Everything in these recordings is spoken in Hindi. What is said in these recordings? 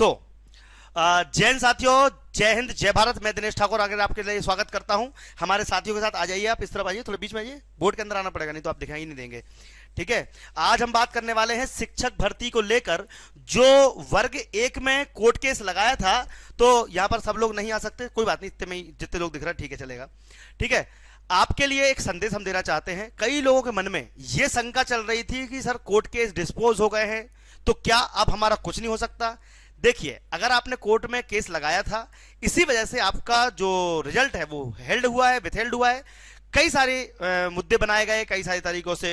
सो जैन साथियों, जय हिंद, जय भारत। मैं दिनेश ठाकुर आगे आपके लिए स्वागत करता हूं। हमारे साथियों के साथ आ जाइए, आप इस तरफ आइए, थोड़े बीच में आइए, बोर्ड के अंदर आना पड़ेगा, नहीं तो आप दिखाई नहीं देंगे। ठीक है, आज हम बात करने वाले हैं शिक्षक भर्ती को लेकर। जो वर्ग एक में कोर्ट केस लगाया था, तो यहां पर सब लोग नहीं आ सकते, कोई बात नहीं, इतने में जितने लोग दिख रहे हैं ठीक है, चलेगा। ठीक है, आपके लिए एक संदेश हम देना चाहते हैं। कई लोगों के मन में यह शंका चल रही थी कि सर कोर्ट केस डिस्पोज हो गए हैं, तो क्या अब हमारा कुछ नहीं हो सकता। देखिए, अगर आपने कोर्ट में केस लगाया था, इसी वजह से आपका जो रिजल्ट है वो हेल्ड हुआ है, विथहेल्ड हुआ है। कई सारे मुद्दे बनाए गए, कई सारे तरीकों से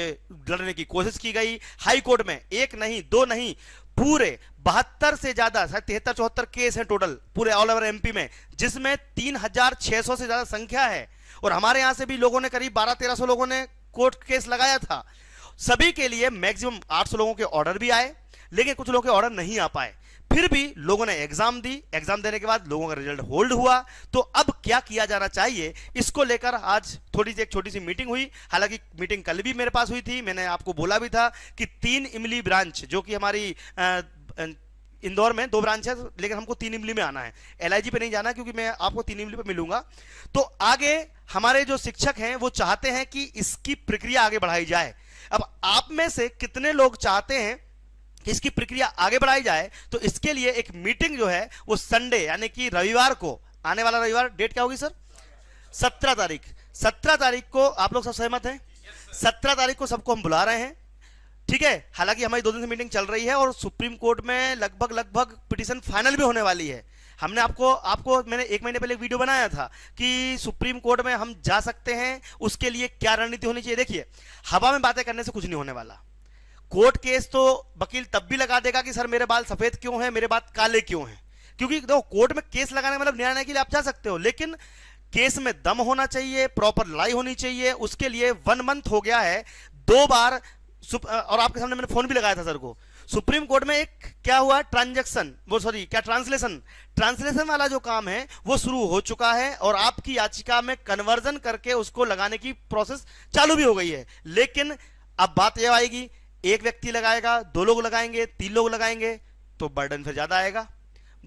लड़ने की कोशिश की गई हाई कोर्ट में। एक नहीं, दो नहीं, पूरे 72 से ज्यादा, शायद 73-74 केस हैं टोटल पूरे ऑल ओवर एमपी में, जिसमें 3600 से ज्यादा संख्या है। और हमारे यहां से भी लोगों ने, करीब 1200-1300 लोगों ने कोर्ट केस लगाया था। सभी के लिए मैक्सिमम 800 लोगों के ऑर्डर भी आए, लेकिन कुछ लोगों के ऑर्डर नहीं आ पाए। फिर भी लोगों ने एग्जाम दी, एग्जाम देने के बाद लोगों का रिजल्ट होल्ड हुआ। तो अब क्या किया जाना चाहिए, इसको लेकर आज थोड़ी सी एक छोटी सी मीटिंग हुई। हालांकि मीटिंग कल भी मेरे पास हुई थी, मैंने आपको बोला भी था कि 3 इमली ब्रांच, जो कि हमारी इंदौर में 2 ब्रांच है, लेकिन हमको 3 इमली में आना है, एलआईजी पे नहीं जाना, क्योंकि मैं आपको 3 इमली पे मिलूंगा। तो आगे हमारे जो शिक्षक हैं वो चाहते हैं कि इसकी प्रक्रिया आगे बढ़ाई जाए। अब आप में से कितने लोग चाहते हैं कि इसकी प्रक्रिया आगे बढ़ाई जाए, तो इसके लिए एक मीटिंग जो है वो संडे यानी कि रविवार को, आने वाला रविवार, डेट क्या होगी सर? 17 तारीख। 17 तारीख को आप लोग सब सहमत हैं? 17 तारीख को सबको हम बुला रहे हैं। ठीक है, हालांकि हमारी 2 दिन से मीटिंग चल रही है और सुप्रीम कोर्ट में लगभग पिटीशन फाइनल भी होने वाली है। हमने आपको मैंने 1 महीने पहले एक वीडियो बनाया था कि सुप्रीम कोर्ट में हम जा सकते हैं, उसके लिए क्या रणनीति होनी चाहिए। देखिए, हवा में बातें करने से कुछ नहीं होने वाला। कोर्ट केस तो वकील तब भी लगा देगा कि सर मेरे बाल सफेद क्यों हैं, मेरे बाल काले क्यों हैं, क्योंकि देखो कोर्ट में केस लगाने मतलब निर्णय के लिए आप जा सकते हो, लेकिन केस में दम होना चाहिए, प्रॉपर लड़ाई होनी चाहिए। उसके लिए 1 मंथ हो गया है, 2 बार और आपके सामने मैंने फोन भी लगाया था सर को। सुप्रीम कोर्ट में एक क्या हुआ, ट्रांसलेशन वाला जो काम है वो शुरू हो चुका है और आपकी याचिका में कन्वर्जन करके उसको लगाने की प्रोसेस चालू भी हो गई है। लेकिन अब बात यह आएगी, एक व्यक्ति लगाएगा, 2 लोग लगाएंगे, 3 लोग लगाएंगे, तो बर्डन फिर ज्यादा आएगा।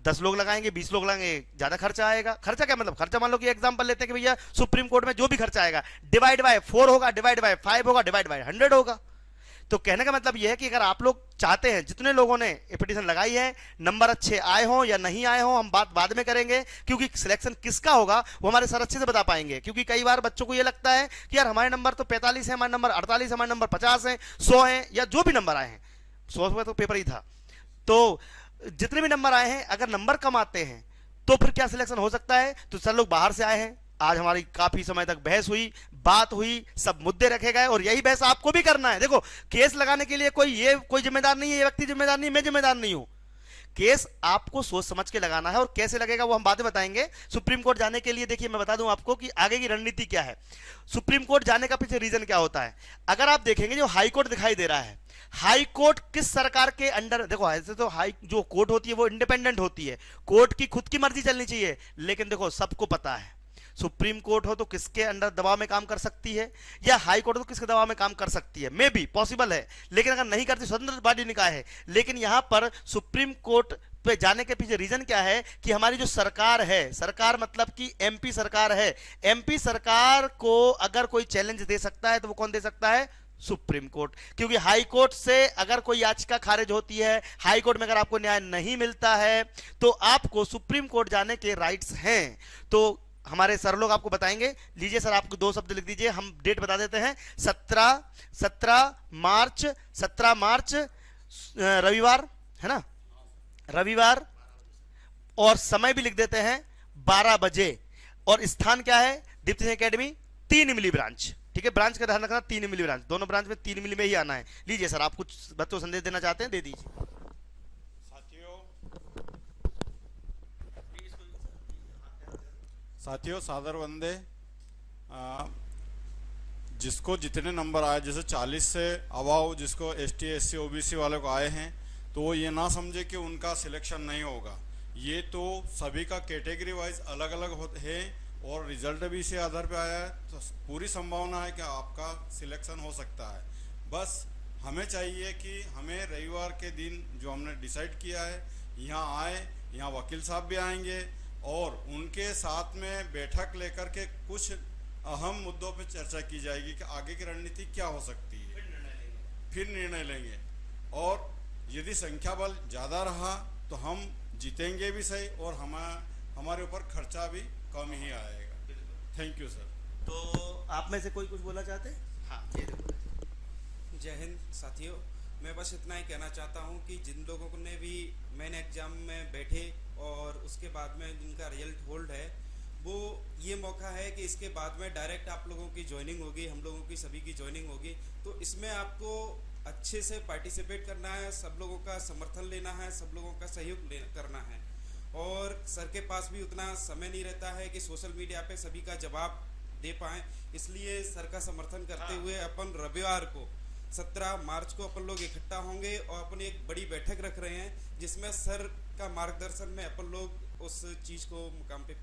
10 लोग लगाएंगे, 20 लोग लगाएंगे, ज्यादा खर्चा आएगा। खर्चा क्या मतलब, खर्चा मान लो कि एग्जांपल लेते हैं कि भैया सुप्रीम कोर्ट में जो भी खर्चा आएगा डिवाइड बाय 4 होगा, डिवाइड बाय 5 होगा, डिवाइड बाय 100 होगा। तो कहने का मतलब यह है कि अगर आप लोग चाहते हैं, जितने लोगों ने पिटीशन लगाई है, नंबर अच्छे आए हों या नहीं आए हों, हम बात बाद में करेंगे, क्योंकि सिलेक्शन किसका होगा वो हमारे सर अच्छे से बता पाएंगे। क्योंकि कई बार बच्चों को यह लगता है कि यार हमारे नंबर तो 45 है, हमारे नंबर 48, हमारे नंबर 50 है, 100 है, या जो भी नंबर आए हैं, 100 में तो पेपर ही था, तो जितने भी नंबर आए हैं, अगर नंबर कम आते हैं तो फिर क्या सिलेक्शन हो सकता है। तो सर लोग बाहर से आए हैं, आज हमारी काफी समय तक बहस हुई, बात हुई, सब मुद्दे रखे गए, और यही बहस आपको भी करना है। देखो, केस लगाने के लिए कोई जिम्मेदार नहीं है, ये व्यक्ति जिम्मेदार नहीं, मैं जिम्मेदार नहीं हूं। केस आपको सोच समझ के लगाना है, और कैसे लगेगा वो हम बाद में बताएंगे। सुप्रीम कोर्ट जाने के लिए देखिए मैं बता दूं आपको कि आगे की रणनीति क्या है। सुप्रीम कोर्ट जाने का पीछे रीजन क्या होता है, अगर आप देखेंगे जो हाई कोर्ट दिखाई दे रहा है, हाई कोर्ट किस सरकार के अंडर, देखो ऐसे तो हाई जो कोर्ट होती है वो इंडिपेंडेंट होती है, कोर्ट की खुद की मर्जी चलनी चाहिए। लेकिन देखो सबको पता है, सुप्रीम कोर्ट हो तो किसके अंडर दबाव में काम कर सकती है, या हाई कोर्ट हो तो किसके दबाव में काम कर सकती है, मे बी पॉसिबल है। लेकिन अगर नहीं करती, स्वतंत्र बॉडी निकाय है। लेकिन यहां पर सुप्रीम कोर्ट पे जाने के पीछे रीजन क्या है कि हमारी जो सरकार है, सरकार मतलब कि एमपी सरकार है, एमपी सरकार को अगर कोई चैलेंज दे सकता है तो वो कौन दे सकता है, सुप्रीम कोर्ट। क्योंकि हाई कोर्ट से अगर कोई याचिका खारिज होती है, हाई कोर्ट में अगर आपको न्याय नहीं मिलता है, तो आपको सुप्रीम कोर्ट जाने के राइट्स हैं। तो हमारे सर लोग आपको बताएंगे। लीजिए सर, आपको 2 शब्द लिख दीजिए, हम डेट बता देते हैं। 17 मार्च रविवार है ना, रविवार, और समय भी लिख देते हैं 12 बजे, और स्थान क्या है, दीप्ति सिंह एकेडमी, 3 इमली ब्रांच। ठीक है, ब्रांच का ध्यान रखना, 3 इमली ब्रांच, दोनों ब्रांच में 3 इमली में ही आना है। लीजिए सर, आप कुछ बच्चों को संदेश देना चाहते हैं, दे दीजिए। साथियों सादर वंदे। जिसको जितने नंबर आए, जैसे 40 से अबाव जिसको एसटी एससी ओबीसी वाले को आए हैं, तो वो ये ना समझे कि उनका सिलेक्शन नहीं होगा। ये तो सभी का कैटेगरी वाइज अलग अलग है और रिजल्ट भी इसी आधार पे आया है, तो पूरी संभावना है कि आपका सिलेक्शन हो सकता है। बस हमें चाहिए कि हमें रविवार के दिन जो हमने डिसाइड किया है, यहाँ आए, यहाँ वकील साहब भी आएंगे और उनके साथ में बैठक लेकर के कुछ अहम मुद्दों पर चर्चा की जाएगी कि आगे की रणनीति क्या हो सकती है, फिर निर्णय लेंगे। और यदि संख्या बल ज़्यादा रहा तो हम जीतेंगे भी सही और हमारे ऊपर खर्चा भी कम ही आएगा। Thank you sir. तो आप में से कोई कुछ बोलना चाहते हैं? हाँ, ये देखो। जय हिंद साथियों, मैं बस इतना ही कहना चाहता हूं कि जिन लोगों ने भी मेन एग्जाम में बैठे और उसके बाद में जिनका रिजल्ट होल्ड है, वो ये मौका है कि इसके बाद में डायरेक्ट आप लोगों की ज्वाइनिंग होगी, हम लोगों की सभी की ज्वाइनिंग होगी। तो इसमें आपको अच्छे से पार्टिसिपेट करना है, सब लोगों का समर्थन लेना है, सब लोगों का सहयोग करना है। और सर के पास भी उतना समय नहीं रहता है कि सोशल मीडिया पे सभी का जवाब दे पाएँ, इसलिए सर का समर्थन करते हुए अपन रविवार को 17 मार्च को अपन लोग इकट्ठा होंगे और अपन एक बड़ी बैठक रख रहे हैं, जिसमें सर का मार्गदर्शन में अपन लोग उस चीज को मुकाम पे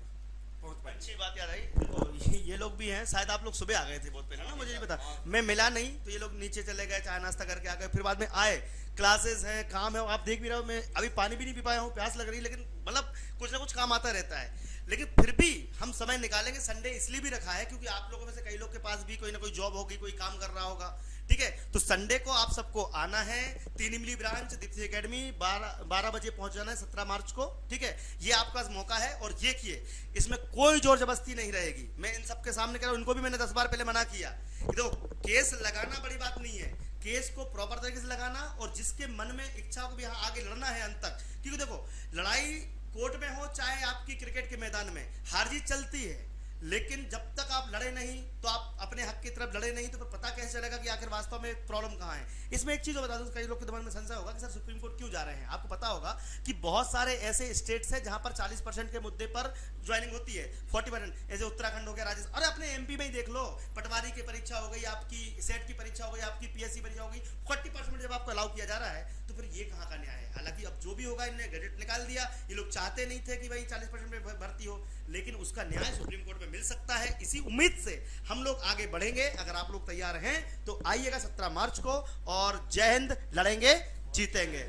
पहुंच पाएंगे। अच्छी बात याद आई। देखो, ये लोग भी हैं, शायद आप लोग सुबह आ गए थे बहुत पहले ना, मुझे नहीं पता, मैं मिला नहीं, तो ये लोग नीचे चले गए, चाय नाश्ता करके आ गए, फिर बाद में आए, क्लासेस हैं, काम है, आप देख भी रहे हो, मैं अभी पानी भी नहीं पी पाया हूँ, प्यास लग रही है, लेकिन मतलब कुछ ना कुछ काम आता रहता है। लेकिन फिर भी हम समय निकालेंगे। संडे इसलिए भी रखा है क्योंकि आप लोगों में से कई लोग के पास भी कोई ना कोई जॉब होगी, कोई काम कर रहा होगा, ठीक है। तो संडे को आप सबको आना है, 3 इमली ब्रांच दीप्ति एकेडमी, 12 बजे पहुंच जाना है 17 मार्च को, ठीक है। ये आपका मौका है और ये किए, इसमें कोई जोर जबरदस्ती नहीं रहेगी। मैं इन सबके सामने कह रहा हूं, इनको भी मैंने 10 बार पहले मना किया। देखो, केस लगाना बड़ी बात नहीं है, केस को प्रॉपर तरीके से लगाना और जिसके मन में इच्छा हो कि यहाँ आगे लड़ना है अंत तक, क्योंकि देखो लड़ाई कोर्ट में हो चाहे आपकी क्रिकेट के मैदान में, हार जीत चलती है, लेकिन जब तक आप लड़े नहीं, तो आप अपने हक की तरफ लड़े नहीं, तो फिर पता कैसे चलेगा कि आखिर वास्तव में प्रॉब्लम कहाँ है। इसमें एक चीज बता दूं, कई लोग के दिमाग में संशय होगा कि सर सुप्रीम कोर्ट क्यों जा रहे हैं। आपको पता होगा कि बहुत सारे ऐसे स्टेट्स हैं जहां पर 40% के मुद्दे पर ज्वाइनिंग होती है, 40%, ऐसे उत्तराखंड हो गया, राजस्थान, अरे अपने एमपी में ही देख लो, पटवारी की परीक्षा हो गई, आपकी सेट की परीक्षा हो गई, आपकी पीएससी परीक्षा हो गई, 40% जब आपको अलाउ किया जा रहा है, तो फिर ये कहाँ का न्याय है। हालांकि अब जो भी होगा, इन्हें गैजेट निकाल दिया, ये लोग चाहते नहीं थे कि भाई 40% में भर्ती हो, लेकिन उसका न्याय सुप्रीम कोर्ट में मिल सकता है। इसी उम्मीद से हम लोग आगे बढ़ेंगे। अगर आप लोग तैयार हैं तो आइएगा 17 मार्च को, और जय हिंद, लड़ेंगे जीतेंगे।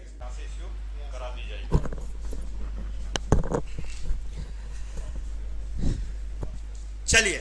करा दी जाएगी। चलिए,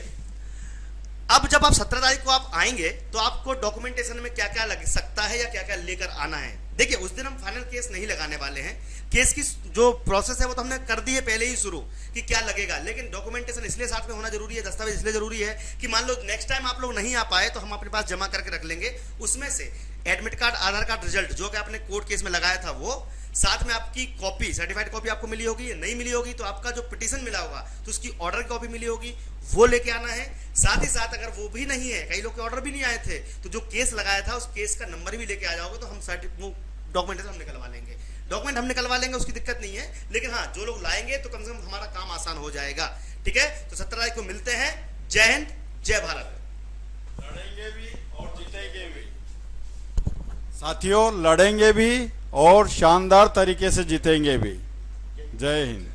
अब जब आप 17 तारीख को आप आएंगे तो आपको डॉक्यूमेंटेशन में क्या क्या लग सकता है या क्या क्या लेकर आना है। देखिए, उस दिन हम फाइनल केस नहीं लगाने वाले हैं, केस की जो प्रोसेस है वो तो हमने कर दी है पहले ही शुरू कि क्या लगेगा, लेकिन डॉक्यूमेंटेशन इसलिए साथ में होना जरूरी है, दस्तावेज इसलिए जरूरी है कि मान लो नेक्स्ट टाइम आप लोग नहीं आ पाए तो हम अपने पास जमा करके रख लेंगे। उसमें से एडमिट कार्ड, आधार कार्ड, रिजल्ट जो कि आपने कोर्ट केस में लगाया था वो, साथ में आपकी कॉपी, सर्टिफाइड कॉपी आपको मिली होगी, नहीं मिली होगी तो आपका जो पिटीशन मिला होगा तो उसकी ऑर्डर कॉपी मिली होगी, वो लेके आना है। साथ ही साथ अगर वो भी नहीं है, कई लोग के ऑर्डर भी नहीं आए थे, तो जो केस लगाया था उस केस का नंबर भी लेके आ जाओगे तो हम वो डॉक्यूमेंटेशन हम निकलवा लेंगे। डॉक्यूमेंट हम निकलवा लेंगे, उसकी दिक्कत नहीं है, लेकिन हाँ, जो लोग लाएंगे तो कम से कम हमारा काम आसान हो जाएगा, ठीक है। तो 17 तारीख को मिलते हैं। जय हिंद, जय भारत। लड़ेंगे भी और जीतेंगे भी साथियों, लड़ेंगे भी और शानदार तरीके से जीतेंगे भी। जय हिंद।